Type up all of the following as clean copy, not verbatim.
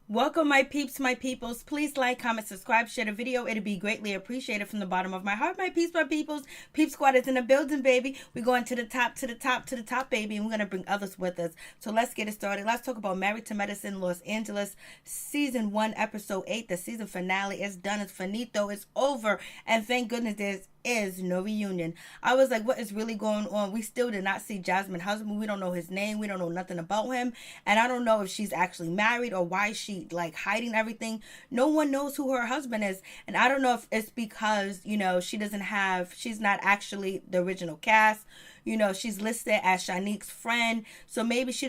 Welcome, my peeps, my peoples. Please like, comment, subscribe, share the video. It'd be greatly appreciated from the bottom of my heart. My peeps, my peoples. Peep Squad is in the building, baby. We're going to the top, to the top, to the top, baby. And we're going to bring others with us. So let's get it started. Let's talk about Married to Medicine, Los Angeles, Season 1, Episode 8. The season finale is done. It's finito. It's over. And thank goodness there's no reunion. I was like, what is really going on? We still did not see Jazmin's husband. We don't know his name. We don't know nothing about him. And I don't know if she's actually married or why she like hiding everything. No one knows who her husband is. And I don't know if it's because, she's not actually the original cast. She's listed as Shanique's friend. So maybe she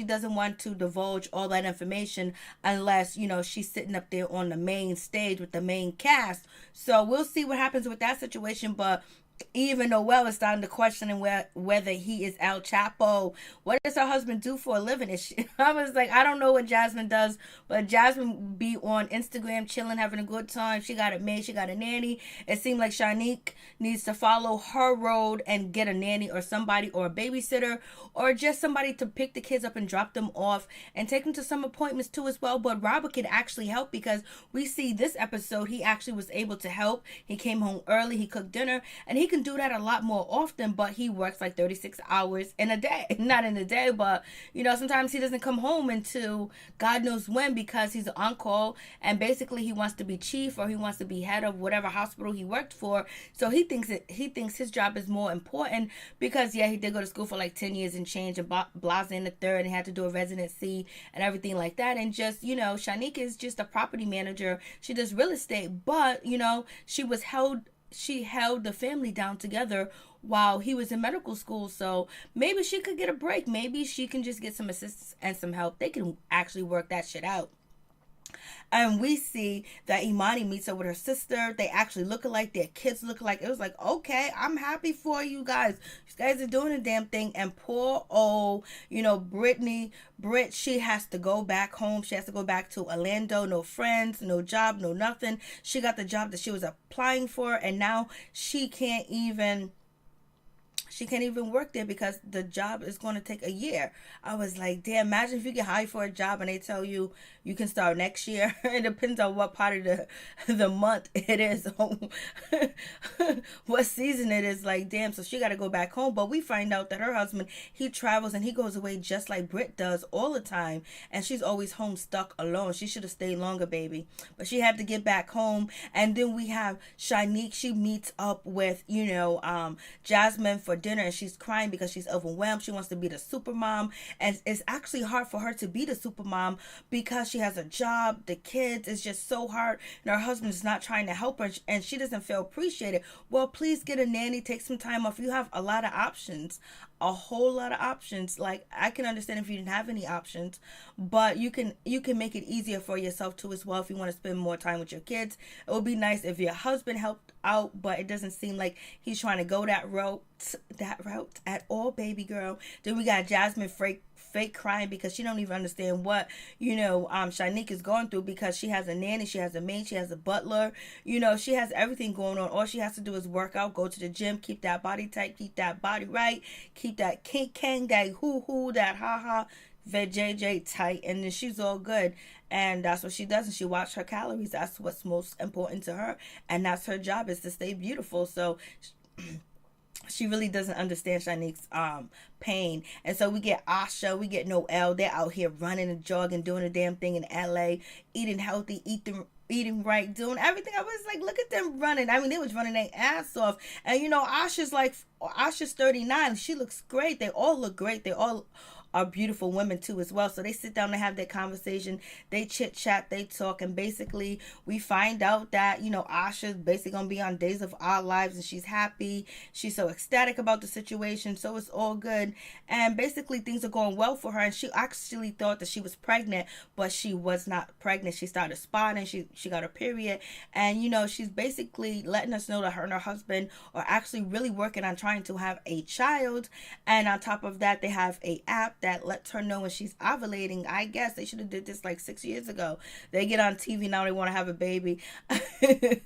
doesn't want to divulge all that information unless she's sitting up there on the main stage with the main cast. So we'll see what happens with that situation. But even Noelle is starting to question whether he is El Chapo. What does her husband do for a living? I was like, I don't know what Jazmin does, but Jazmin be on Instagram chilling, having a good time. She got a maid, she got a nanny. It seemed like Shanique needs to follow her road and get a nanny or somebody or a babysitter or just somebody to pick the kids up and drop them off and take them to some appointments too as well. But Robert could actually help because we see this episode, he actually was able to help. He came home early, he cooked dinner, and he can do that a lot more often, but he works like 36 hours in a day. Not in a day, but sometimes he doesn't come home until God knows when because he's on call and basically he wants to be chief or he wants to be head of whatever hospital he worked for. So he thinks his job is more important because he did go to school for like 10 years and change and blase in the third and had to do a residency and everything like that. And just, Shanique is just a property manager. She does real estate, but she held the family down together while he was in medical school. So maybe she could get a break. Maybe she can just get some assistance and some help. They can actually work that shit out. And we see that Imani meets up with her sister. They actually look alike. Their kids look alike. It was like, okay, I'm happy for you guys. You guys are doing a damn thing. And poor old, Britt, she has to go back home. She has to go back to Orlando. No friends, no job, no nothing. She got the job that she was applying for. And now she can't even work there because the job is going to take a year. I was like, damn, imagine if you get hired for a job and they tell you you can start next year. It depends on what part of the month it is, what season it is. Like, damn, so she got to go back home. But we find out that her husband, he travels and he goes away just like Britt does all the time. And she's always home stuck alone. She should have stayed longer, baby. But she had to get back home. And then we have Shanique. She meets up with, Jazmin for dinner and she's crying because she's overwhelmed. She wants to be the super mom and it's actually hard for her to be the super mom because she has a job, the kids. It's just so hard and her husband is not trying to help her and she doesn't feel appreciated. Well, please get a nanny, take some time off. You have a lot of options, a whole lot of options. Like, I can understand if you didn't have any options, but you can make it easier for yourself too as well if you want to spend more time with your kids. It would be nice if your husband helped out, but it doesn't seem like he's trying to go that route at all, baby girl. Then we got Jazmin fake crying because she don't even understand what Shanique is going through because she has a nanny, she has a maid, she has a butler, she has everything going on. All she has to do is work out, go to the gym, keep that body tight, keep that body right, keep that kink kang, that hoo hoo, that ha ha, that JJ tight, and then she's all good. And that's what she does, and she watches her calories. That's what's most important to her, and that's her job, is to stay beautiful. So she really doesn't understand Shanique's pain. And so we get Asha, we get Noelle. They're out here running and jogging, doing a damn thing in LA, eating healthy, eating right, doing everything. I was like, look at them running. I mean, they was running their ass off. And Asha's 39. She looks great. They all look great. They all are beautiful women too as well. So they sit down and have their conversation, they chit chat, they talk, and basically we find out that Asha's basically gonna be on Days of Our Lives and she's happy, she's so ecstatic about the situation, so it's all good, and basically things are going well for her. And she actually thought that she was pregnant, but she was not pregnant. She started spotting, she got her period, and she's basically letting us know that her and her husband are actually really working on trying to have a child. And on top of that, they have a app that lets her know when she's ovulating. I guess they should have did this like 6 years ago. They get on TV now, they want to have a baby. I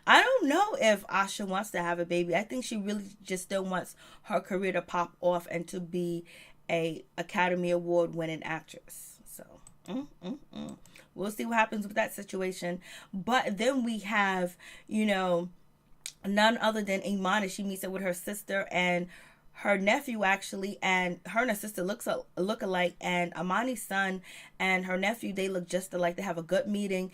don't know if Asha wants to have a baby. I think she really just still wants her career to pop off and to be a Academy Award winning actress. So we'll see what happens with that situation. But then we have, none other than Imani. She meets up with her sister and her nephew, actually, and her and her sister look alike, and Imani's son and her nephew, they look just alike. They have a good meeting.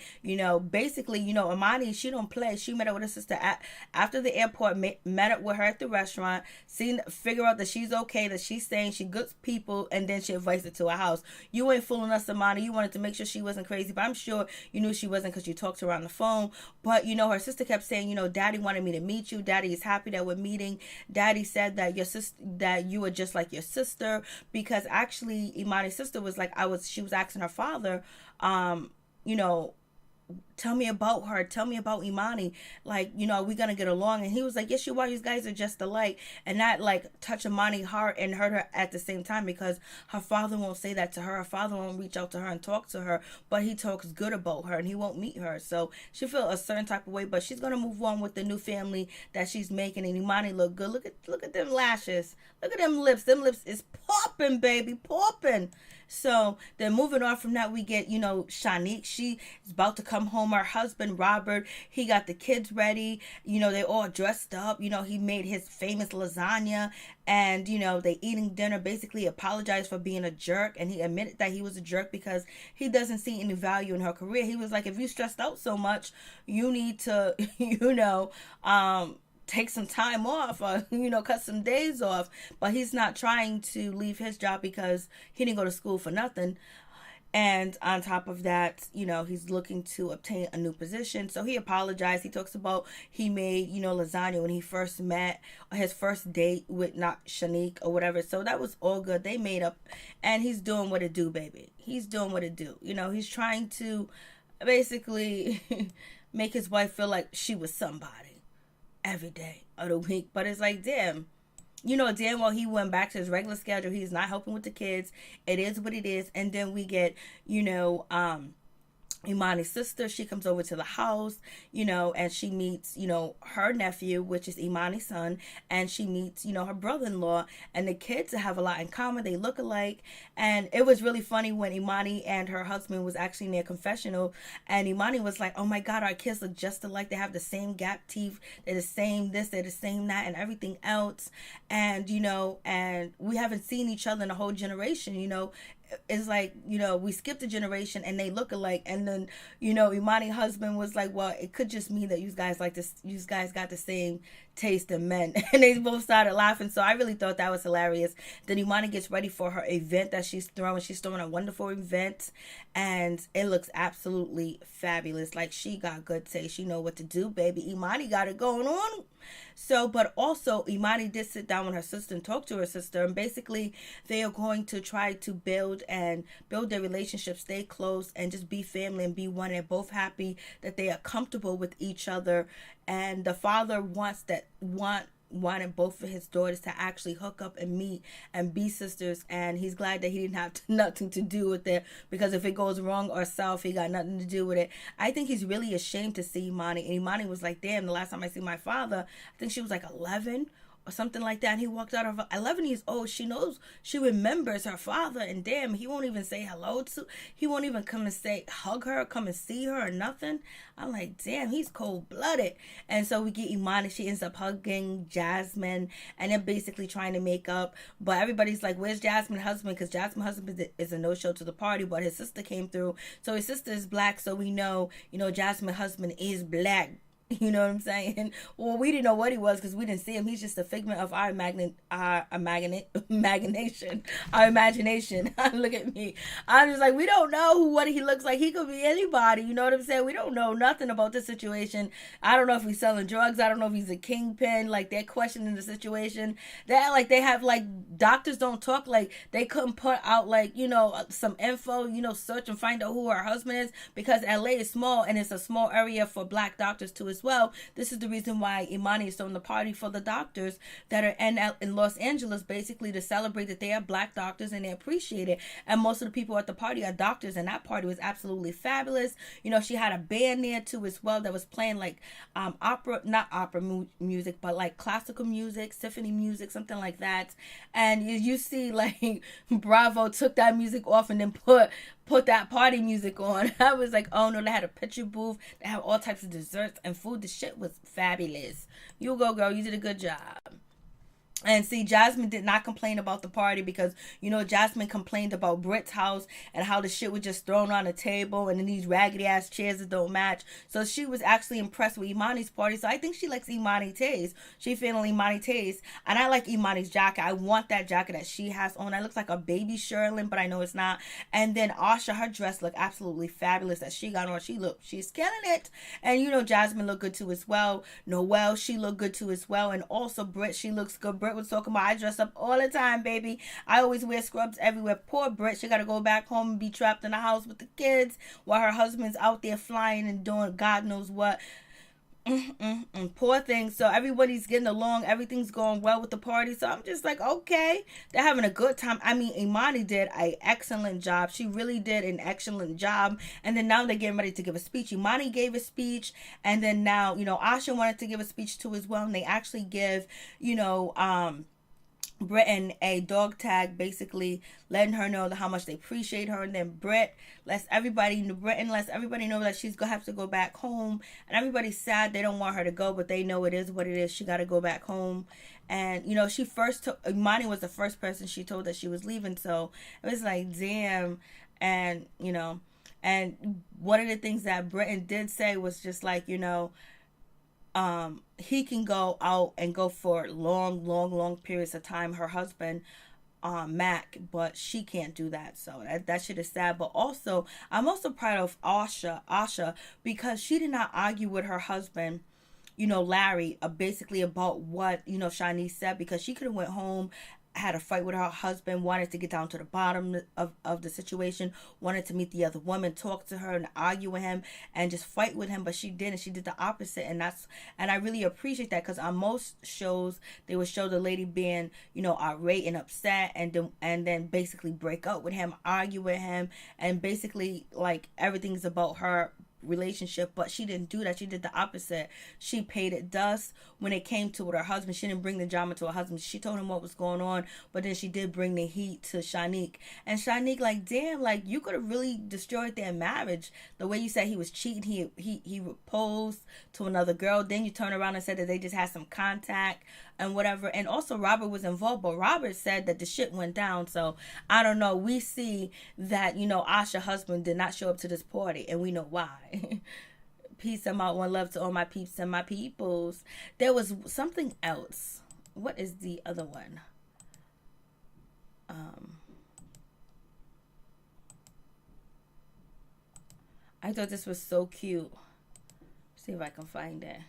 Basically, Imani, she don't play. She met up with her sister after the airport, met up with her at the restaurant, figure out that she's okay, that she's staying, she good people, and then she invites her to her house. You ain't fooling us, Imani. You wanted to make sure she wasn't crazy, but I'm sure you knew she wasn't because you talked to her on the phone. But, her sister kept saying, Daddy wanted me to meet you. Daddy is happy that we're meeting. Daddy said that that you were just like your sister, because actually Imani's sister was like, she was asking her father, tell me about her, tell me about Imani, like, are we gonna get along? And he was like, yes, you are, you guys are just alike. And that like touched Imani's heart and hurt her at the same time, because her father won't say that to her. Her father won't reach out to her and talk to her, but he talks good about her and he won't meet her. So she felt a certain type of way, but she's gonna move on with the new family that she's making. And Imani look good. Look at them lashes, look at them lips is popping, baby, popping. So then moving on from that, we get, Shanique. She is about to come home. Her husband, Robert, he got the kids ready. They all dressed up. He made his famous lasagna, and, they eating dinner, basically apologized for being a jerk. And he admitted that he was a jerk because he doesn't see any value in her career. He was like, if you stressed out so much, you need to, take some time off, or cut some days off. But he's not trying to leave his job because he didn't go to school for nothing. And on top of that, he's looking to obtain a new position. So he apologized. He talks about he made, lasagna when he first met, his first date with not Shanique or whatever. So that was all good. They made up, and he's doing what it do, baby. He's doing what it do. He's trying to basically make his wife feel like she was somebody every day of the week. But it's like, damn, damn well he went back to his regular schedule. He's not helping with the kids. It is what it is. And then we get, Imani's sister. She comes over to the house, and she meets, her nephew, which is Imani's son, and she meets, her brother-in-law, and the kids have a lot in common. They look alike. And it was really funny when Imani and her husband was actually in their confessional, and Imani was like, oh my God, our kids look just alike. They have the same gap teeth. They're the same this, they're the same that, and everything else. And, and we haven't seen each other in a whole generation, It's like, we skipped a generation and they look alike. And then, Imani's husband was like, well, it could just mean that you guys like this, you guys got the same taste in men. And they both started laughing. So I really thought that was hilarious. Then Imani gets ready for her event that she's throwing. She's throwing a wonderful event, and it looks absolutely fabulous. Like, she got good taste. She know what to do, baby. Imani got it going on. So, but also Imani did sit down with her sister and talk to her sister, and basically they are going to try to build their relationship, stay close, and just be family and be one. And both happy that they are comfortable with each other. And the father wanted both of his daughters to actually hook up and meet and be sisters, and he's glad that he didn't have nothing to do with it, because if it goes wrong or south, he got nothing to do with it. I think he's really ashamed to see Imani, and Imani was like, damn, the last time I see my father, I think she was like 11 or something like that, and he walked out of 11 years old. She knows, she remembers her father, and damn, he won't even say hello to, he won't even come and say, hug her, come and see her or nothing. I'm like, damn, he's cold-blooded. And so we get Imani, she ends up hugging Jazmin, and they're basically trying to make up, but everybody's like, where's Jazmin's husband? Because Jazmin's husband is a no-show to the party, but his sister came through, so his sister is black, so we know, Jazmin's husband is black. You know what I'm saying? Well, we didn't know what he was because we didn't see him. He's just a figment of our imagination. Our imagination. Look at me. I'm just like, we don't know what he looks like. He could be anybody. You know what I'm saying? We don't know nothing about this situation. I don't know if he's selling drugs. I don't know if he's a kingpin. Like, they're questioning the situation. That, like, they have, like, doctors don't talk. Like, they couldn't put out, like, some info, search and find out who her husband is, because LA is small and it's a small area for black doctors to as well. This is the reason why Imani is throwing the party for the doctors that are in Los Angeles, basically to celebrate that they are black doctors and they appreciate it. And most of the people at the party are doctors, and that party was absolutely fabulous. She had a band there too as well that was playing like not opera music, but like classical music, symphony music, something like that. And you see, like, Bravo took that music off and then put put that party music on. I was like, oh no, they had a picture booth. They have all types of desserts and food. The shit was fabulous. You go, girl. You did a good job. And see, Jazmin did not complain about the party because, you know, Jazmin complained about Britt's house and how the shit was just thrown on the table and then these raggedy ass chairs that don't match. So she was actually impressed with Imani's party. So I think she likes Imani taste. She feeling Imani taste. And I like Imani's jacket. I want that jacket that she has on. That looks like a baby Sherlin, but I know it's not. And then Asha, her dress looked absolutely fabulous that she got on. She's killing it. And, you know, Jazmin looked good too as well. Noelle, she looked good too as well. And also Britt, she looks good. Britt was talking about, I dress up all the time, baby. I always wear scrubs everywhere. Poor Britt, she got to go back home and be trapped in the house with the kids while her husband's out there flying and doing God knows what. Poor thing. So everybody's getting along. Everything's going well with the party. So I'm just like, okay, they're having a good time. I mean, Imani did an excellent job. She really did an excellent job. And then now they're getting ready to give a speech. Imani gave a speech. And then now, you know, Asha wanted to give a speech too as well. And they actually give, you know, Britten a dog tag, basically letting her know how much they appreciate her. And then Britten lets everybody know that she's gonna have to go back home. And everybody's sad, they don't want her to go, but they know it is what it is. She got to go back home. And you know, Imani was the first person she told that she was leaving. So it was like, damn. And you know, and one of the things that Britten did say was just like, you know, he can go out and go for long periods of time, her husband, Mac, but she can't do that. So that shit is sad. But also, I'm also proud of Asha, because she did not argue with her husband, you know, Larry, basically about what, you know, Shanique said, because she could have went home, had a fight with her husband, wanted to get down to the bottom of the situation, wanted to meet the other woman, talk to her and argue with him and just fight with him, but she didn't. She did the opposite. And I really appreciate that, because on most shows they would show the lady being, you know, irate and upset and then basically break up with him, argue with him, and basically like everything's about her relationship. But she didn't do that. She did the opposite. She paid it dust when it came to with her husband. She didn't bring the drama to her husband. She told him what was going on, but then she did bring the heat to Shanique. And Shanique, like, damn, like, you could have really destroyed their marriage. The way you said he was cheating, he proposed to another girl, then you turn around and said that they just had some contact and whatever. And also Robert was involved, but Robert said that the shit went down. So I don't know. We see that, you know, Asha's husband did not show up to this party, and we know why. Peace and one love to all my peeps and my peoples. There was something else. What is the other one? I thought this was so cute. See if I can find it.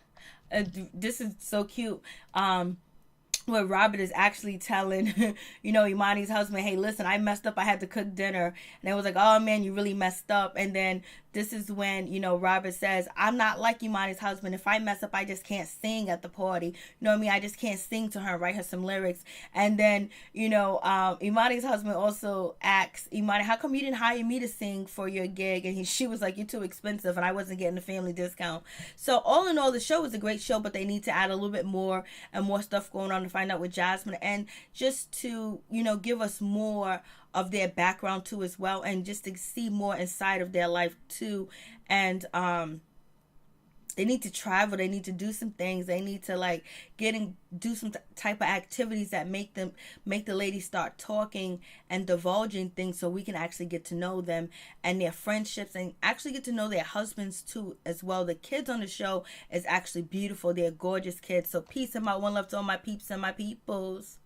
This is so cute. Where Robert is actually telling, you know, Imani's husband, hey, listen, I messed up. I had to cook dinner. And it was like, oh, man, you really messed up. And then this is when, you know, Robert says, I'm not like Imani's husband. If I mess up, I just can't sing at the party. You know what I mean? I just can't sing to her, write her some lyrics. And then, you know, Imani's husband also asks Imani, how come you didn't hire me to sing for your gig? And she was like, you're too expensive and I wasn't getting the family discount. So all in all, the show was a great show, but they need to add a little bit more and more stuff going on to find out with Jazmin, and just to, you know, give us more of their background too as well, and just to see more inside of their life too. And they need to travel, they need to do some things, they need to like do some type of activities that make the ladies start talking and divulging things, so we can actually get to know them and their friendships, and actually get to know their husbands too as well. The kids on the show is actually beautiful. They're gorgeous kids. So peace and one love to all my peeps and my peoples.